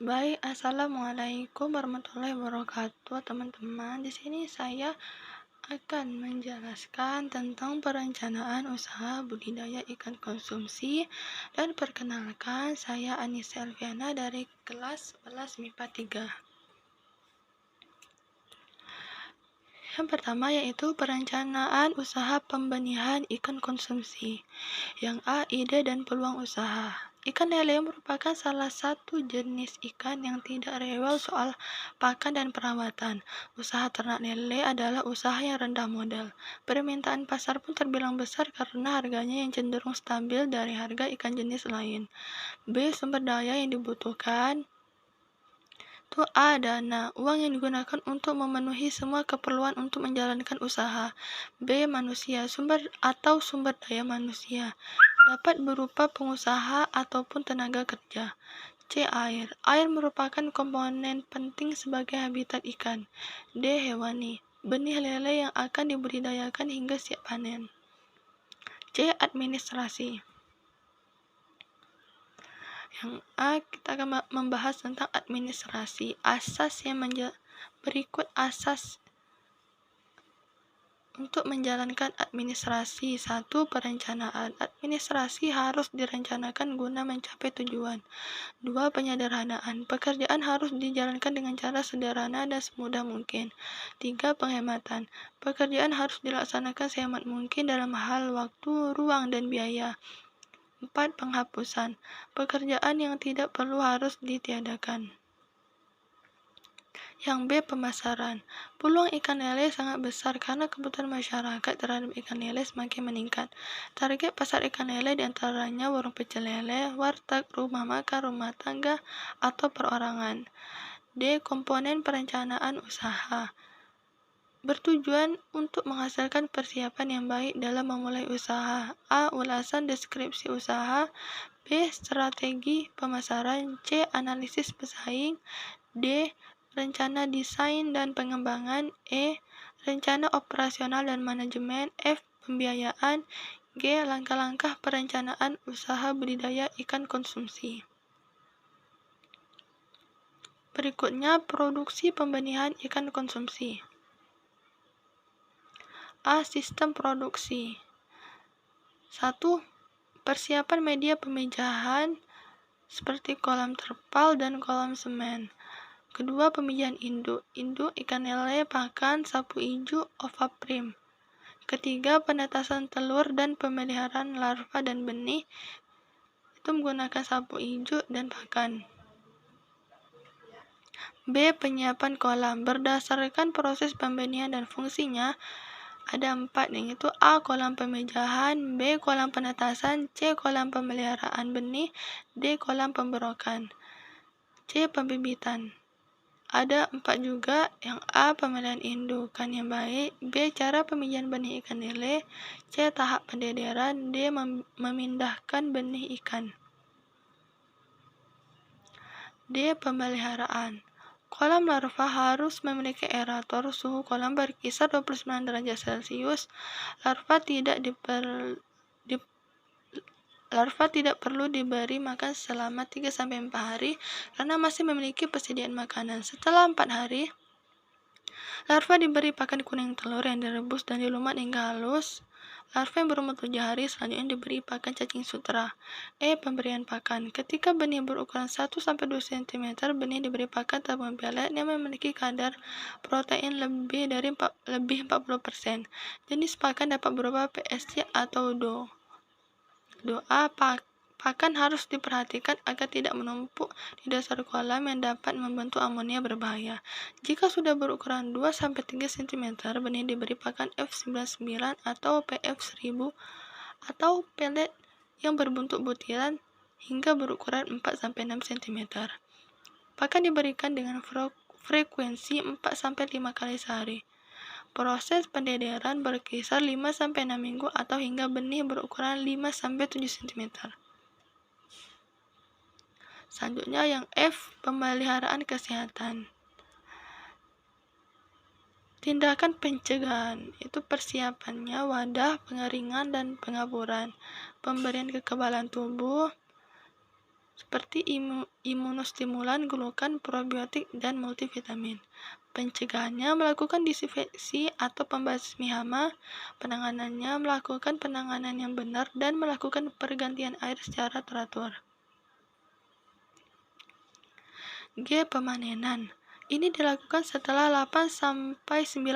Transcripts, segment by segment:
Baik, assalamualaikum warahmatullahi wabarakatuh, teman-teman. Di sini saya akan menjelaskan tentang perencanaan usaha budidaya ikan konsumsi. Dan perkenalkan, saya Anissa Elviana dari kelas 11 MIPA 3. Yang pertama yaitu perencanaan usaha pembenihan ikan konsumsi. Yang A, ide dan peluang usaha. Ikan lele merupakan salah satu jenis ikan yang tidak rewel soal pakan dan perawatan. Usaha ternak lele adalah usaha yang rendah modal. Permintaan pasar pun terbilang besar karena harganya yang cenderung stabil dari harga ikan jenis lain. B, sumber daya yang dibutuhkan. A. Dana, uang yang digunakan untuk memenuhi semua keperluan untuk menjalankan usaha. B. Manusia, sumber daya manusia. Dapat berupa pengusaha ataupun tenaga kerja. C. Air, air merupakan komponen penting sebagai habitat ikan. D. Hewani, benih lele yang akan dibudidayakan hingga siap panen. C. Administrasi. Yang A, kita akan membahas tentang administrasi. Berikut asas untuk menjalankan administrasi. 1. Perencanaan. Administrasi harus direncanakan guna mencapai tujuan. 2. Penyederhanaan. Pekerjaan harus dijalankan dengan cara sederhana dan semudah mungkin. 3. Penghematan. Pekerjaan harus dilaksanakan sehemat mungkin dalam hal waktu, ruang, dan biaya. 4. Penghapusan. Pekerjaan yang tidak perlu harus ditiadakan. Yang B. Pemasaran. Peluang ikan lele sangat besar karena kebutuhan masyarakat terhadap ikan lele semakin meningkat. Target pasar ikan lele diantaranya warung pecel lele, warteg, rumah makan, rumah tangga, atau perorangan. D. Komponen perencanaan usaha. Bertujuan untuk menghasilkan persiapan yang baik dalam memulai usaha. A. Ulasan deskripsi usaha. B. Strategi pemasaran. C. Analisis pesaing. D. Rencana desain dan pengembangan. E. Rencana operasional dan manajemen. F. Pembiayaan. G. Langkah-langkah perencanaan usaha budidaya ikan konsumsi. Berikutnya, produksi pembenihan ikan konsumsi. A. Sistem produksi. 1. Persiapan media pemijahan seperti kolam terpal dan kolam semen. Kedua, pemijahan induk ikan lele, pakan, sapu ijuk, ovaprim. Ketiga, penetasan telur dan pemeliharaan larva dan benih itu menggunakan sapu ijuk dan pakan. B. Penyiapan kolam. Berdasarkan proses pembenihan dan fungsinya, ada 4, yaitu A. Kolam pemijahan, B. Kolam penetasan, C. Kolam pemeliharaan benih, D. Kolam pemberokan, C. Pembibitan. Ada 4 juga, yang A. Pemilihan indukan yang baik, B. Cara pemijahan benih ikan lele, C. Tahap pendederan, D. Memindahkan benih ikan. D. Pemeliharaan. Kolam larva harus memiliki aerator, suhu kolam berkisar 29 derajat Celcius. Larva tidak perlu diberi makan selama 3-4 hari karena masih memiliki persediaan makanan. Setelah 4 hari, larva diberi pakan kuning telur yang direbus dan dilumat hingga halus. Larva yang berumur 7 hari selanjutnya diberi pakan cacing sutra. E. Pemberian pakan. Ketika benih berukuran 1-2 cm, benih diberi pakan tabung pelet yang memiliki kadar protein lebih 40%. Jenis pakan dapat berupa PSC atau DO. Doa pakan harus diperhatikan agar tidak menumpuk di dasar kolam yang dapat membentuk amonia berbahaya. Jika sudah berukuran 2-3 cm, benih diberi pakan F99 atau PF1000 atau pelet yang berbentuk butiran hingga berukuran 4-6 cm. Pakan diberikan dengan frekuensi 4-5 kali sehari. Proses pendederan berkisar 5-6 minggu atau hingga benih berukuran 5-7 cm. Selanjutnya yang F, pemeliharaan kesehatan. Tindakan pencegahan, itu persiapannya wadah, pengeringan, dan pengaburan. Pemberian kekebalan tubuh, seperti imunostimulan, glukan, probiotik, dan multivitamin. Pencegahannya melakukan disinfeksi atau pembasmi hama, penanganannya melakukan penanganan yang benar dan melakukan pergantian air secara teratur. G. Pemanenan. Ini dilakukan setelah 8-9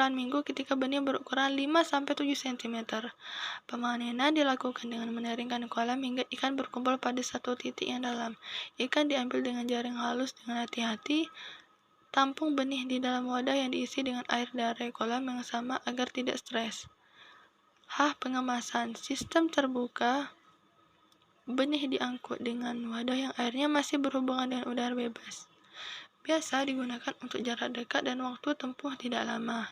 minggu ketika benih berukuran 5-7 cm. Pemanenan dilakukan dengan mengeringkan kolam hingga ikan berkumpul pada satu titik yang dalam. Ikan diambil dengan jaring halus dengan hati-hati. Tampung benih di dalam wadah yang diisi dengan air dari kolam yang sama agar tidak stres. H. Pengemasan. Sistem terbuka. Benih diangkut dengan wadah yang airnya masih berhubungan dengan udara bebas. Biasa digunakan untuk jarak dekat dan waktu tempuh tidak lama.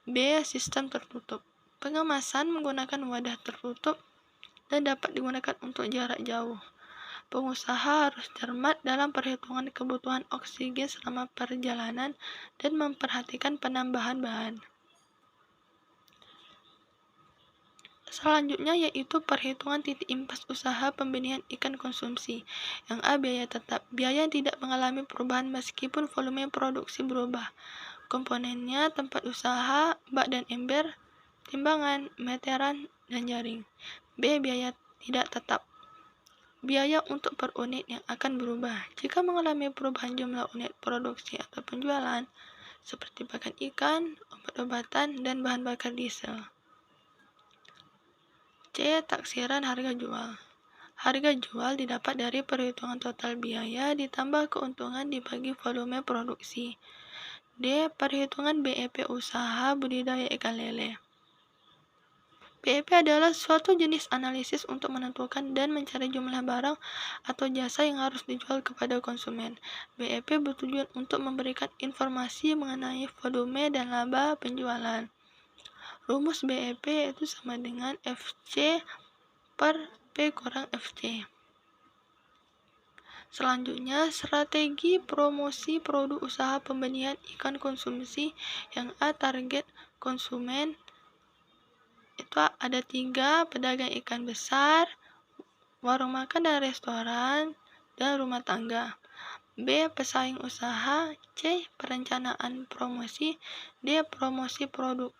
B. Sistem tertutup. Pengemasan menggunakan wadah tertutup dan dapat digunakan untuk jarak jauh. Pengusaha harus cermat dalam perhitungan kebutuhan oksigen selama perjalanan dan memperhatikan penambahan bahan. Selanjutnya yaitu perhitungan titik impas usaha pembenihan ikan konsumsi. Yang A. Biaya tetap. Biaya yang tidak mengalami perubahan meskipun volume produksi berubah. Komponennya tempat usaha, bak dan ember, timbangan, meteran, dan jaring. B. Biaya tidak tetap. Biaya untuk per unit yang akan berubah. Jika mengalami perubahan jumlah unit produksi atau penjualan, seperti pakan ikan, obat-obatan, dan bahan bakar diesel. C. Taksiran harga jual. Harga jual didapat dari perhitungan total biaya ditambah keuntungan dibagi volume produksi. D. Perhitungan BEP usaha budidaya ikan lele. BEP adalah suatu jenis analisis untuk menentukan dan mencari jumlah barang atau jasa yang harus dijual kepada konsumen. BEP bertujuan untuk memberikan informasi mengenai volume dan laba penjualan. Rumus BEP itu sama dengan FC per P kurang FC. Selanjutnya, strategi promosi produk usaha pembenihan ikan konsumsi. Yang A. Target konsumen. Itu ada 3, pedagang ikan besar, warung makan dan restoran, dan rumah tangga. B. Pesaing usaha. C. Perencanaan promosi. D. Promosi produk.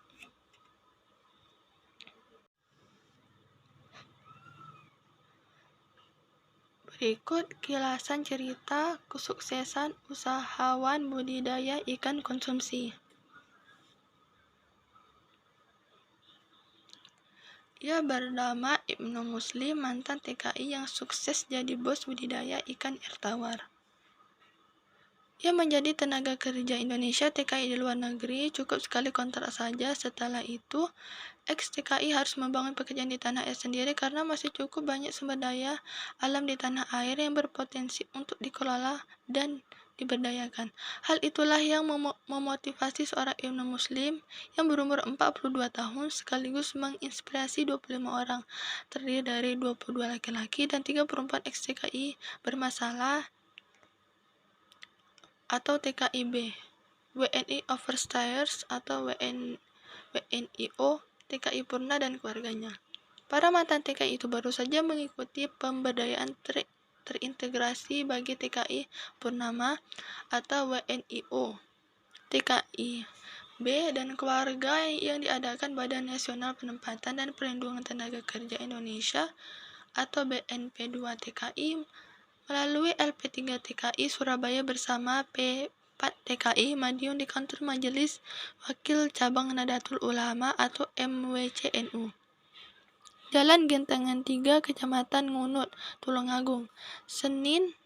Berikut kilasan cerita kesuksesan usahawan budidaya ikan konsumsi. Ia bernama Ibnu Muslim, mantan TKI yang sukses jadi bos budidaya ikan air tawar. Ia menjadi tenaga kerja Indonesia TKI di luar negeri, cukup sekali kontrak saja. Setelah itu, ex-TKI harus membangun pekerjaan di tanah air sendiri karena masih cukup banyak sumber daya alam di tanah air yang berpotensi untuk dikelola dan diberdayakan. Hal itulah yang memotivasi seorang Ibnu Muslim yang berumur 42 tahun sekaligus menginspirasi 25 orang, terdiri dari 22 laki-laki dan 3 perempuan ex-TKI bermasalah atau TKIB, WNI Oversteers atau WNIO, TKI Purna dan keluarganya. Para mantan TKI itu baru saja mengikuti pemberdayaan terintegrasi bagi TKI Purnama atau WNIO, TKI B dan keluarga yang diadakan Badan Nasional Penempatan dan Perlindungan Tenaga Kerja Indonesia atau BNP2 TKI melalui LP3 TKI Surabaya bersama P4 TKI Madiun di kantor Majelis Wakil Cabang Nahdlatul Ulama atau MWCNU. Jalan Gentangan 3, Kecamatan Ngunut, Tulungagung, Senin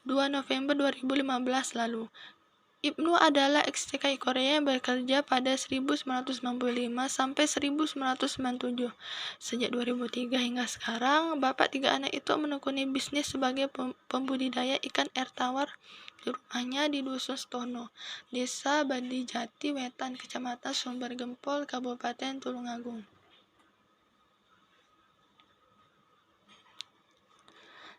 2 November 2015 lalu. Ibnu adalah ex-TKI Korea yang bekerja pada 1995 sampai 1997. Sejak 2003 hingga sekarang, bapak 3 anak itu menekuni bisnis sebagai pembudidaya ikan air tawar di rumahnya di Dusun Stono, Desa Badijati Wetan, Kecamatan Sumber Gempol, Kabupaten Tulungagung.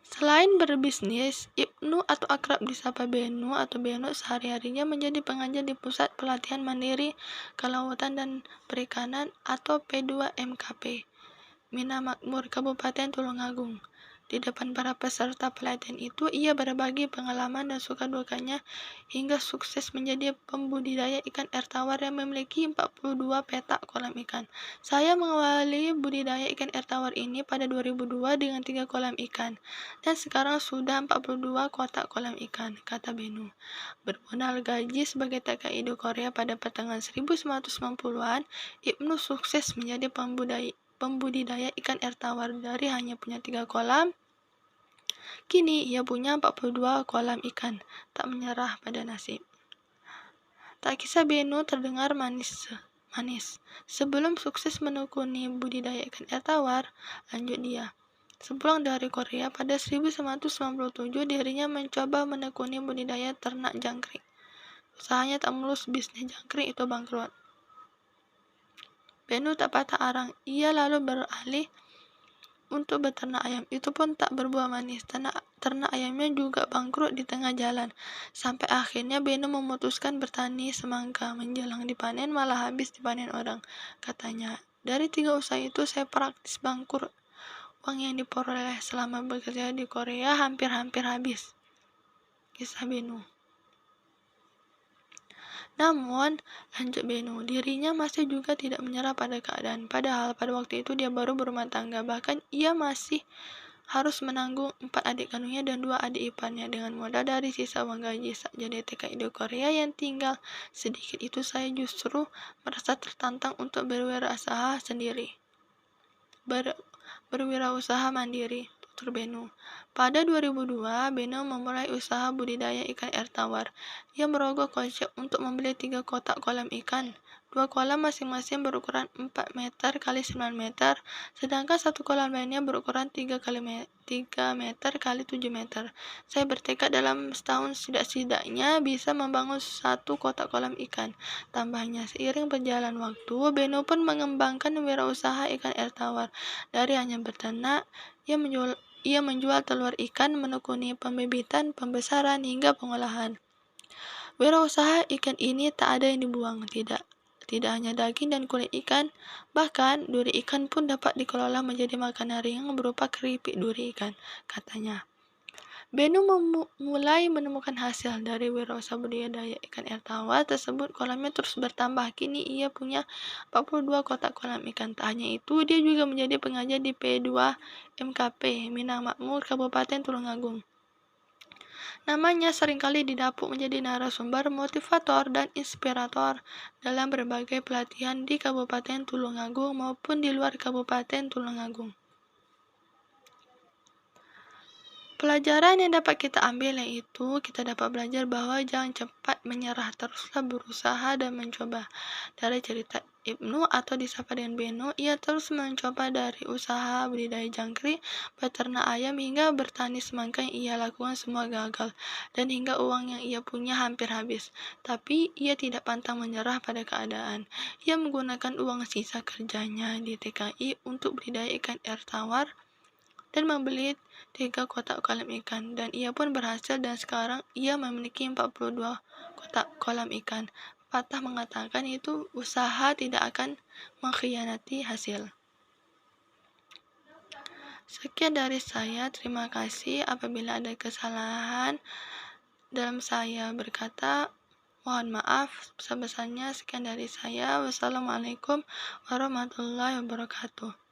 Selain berbisnis, Ibnu atau akrab disapa Benu atau Beno sehari-harinya menjadi pengajar di Pusat Pelatihan Mandiri Kelautan dan Perikanan atau P2MKP, Mina Makmur, Kabupaten Tulungagung. Di depan para peserta pelatihan itu, ia berbagi pengalaman dan suka dukanya hingga sukses menjadi pembudidaya ikan air tawar yang memiliki 42 petak kolam ikan. Saya mengawali budidaya ikan air tawar ini pada 2002 dengan 3 kolam ikan, dan sekarang sudah 42 kotak kolam ikan, kata Benu. Bermodal gaji sebagai TKI di Korea pada pertengahan 1990-an, Ibnu sukses menjadi pembudidaya ikan air tawar. Dari hanya punya 3 kolam, kini ia punya 42 kolam ikan. Tak menyerah pada nasib. Tak kisah Benu terdengar manis. Sebelum sukses menekuni budidaya ikan air tawar, lanjut dia. Sepulang dari Korea pada 1997, dirinya mencoba menekuni budidaya ternak jangkrik. Usahanya tak mulus, bisnis jangkrik itu bangkrut. Benu tak patah arang. Ia lalu beralih untuk beternak ayam. Itu pun tak berbuah manis. Ternak ayamnya juga bangkrut di tengah jalan. Sampai akhirnya Benu memutuskan bertani semangka. Menjelang dipanen malah habis dipanen orang. Katanya, dari 3 usaha itu saya praktis bangkrut. Uang yang diperoleh selama bekerja di Korea hampir-hampir habis. Kisah Benu. Namun, lanjut Benu, dirinya masih juga tidak menyerah pada keadaan. Padahal pada waktu itu dia baru berumah tangga. Bahkan ia masih harus menanggung 4 adik kandungnya dan 2 adik iparnya. Dengan modal dari sisa uang gaji saat jadi TKI di Korea yang tinggal sedikit itu, saya justru merasa tertantang untuk berwirausaha sendiri. Berwirausaha mandiri, tutur Benu. Pada 2002, Benu memulai usaha budidaya ikan air tawar. Ia merogoh kocek untuk membeli 3 kotak kolam ikan. 2 kolam masing-masing berukuran 4 meter x 9 meter, sedangkan 1 kolam lainnya berukuran 3 meter x 7 meter. Saya bertekad dalam setahun setidaknya bisa membangun 1 kotak kolam ikan. Tambahnya, seiring berjalan waktu, Benu pun mengembangkan wirausaha ikan air tawar. Dari hanya berternak, ia menjual telur ikan, menekuni pembibitan, pembesaran, hingga pengolahan. Wirausaha ikan ini tak ada yang dibuang, tidak hanya daging dan kulit ikan, bahkan duri ikan pun dapat dikelola menjadi makanan ringan berupa keripik duri ikan, katanya. Benu mulai menemukan hasil dari wirausaha budidaya ikan air tawar tersebut. Kolamnya terus bertambah. Kini ia punya 42 kotak kolam ikan. Tak hanya itu, dia juga menjadi pengajar di P2 MKP Minang Makmur, Kabupaten Tulungagung. Namanya seringkali didapuk menjadi narasumber, motivator, dan inspirator dalam berbagai pelatihan di Kabupaten Tulungagung maupun di luar Kabupaten Tulungagung. Pelajaran yang dapat kita ambil yaitu kita dapat belajar bahwa jangan cepat menyerah, teruslah berusaha dan mencoba. Dari cerita Ibnu atau disapa dengan Benu, ia terus mencoba dari usaha budidaya jangkrik, beternak ayam hingga bertani semangka yang ia lakukan semua gagal, dan hingga uang yang ia punya hampir habis. Tapi ia tidak pantang menyerah pada keadaan. Ia menggunakan uang sisa kerjanya di TKI untuk budidaya ikan air tawar dan membeli 3 kotak kolam ikan, dan ia pun berhasil dan sekarang ia memiliki 42 kotak kolam ikan. Pepatah mengatakan itu usaha tidak akan mengkhianati hasil. Sekian dari saya, terima kasih. Apabila ada kesalahan dalam saya berkata, mohon maaf sebesar-besarnya. Sekian dari saya. Wassalamualaikum warahmatullahi wabarakatuh.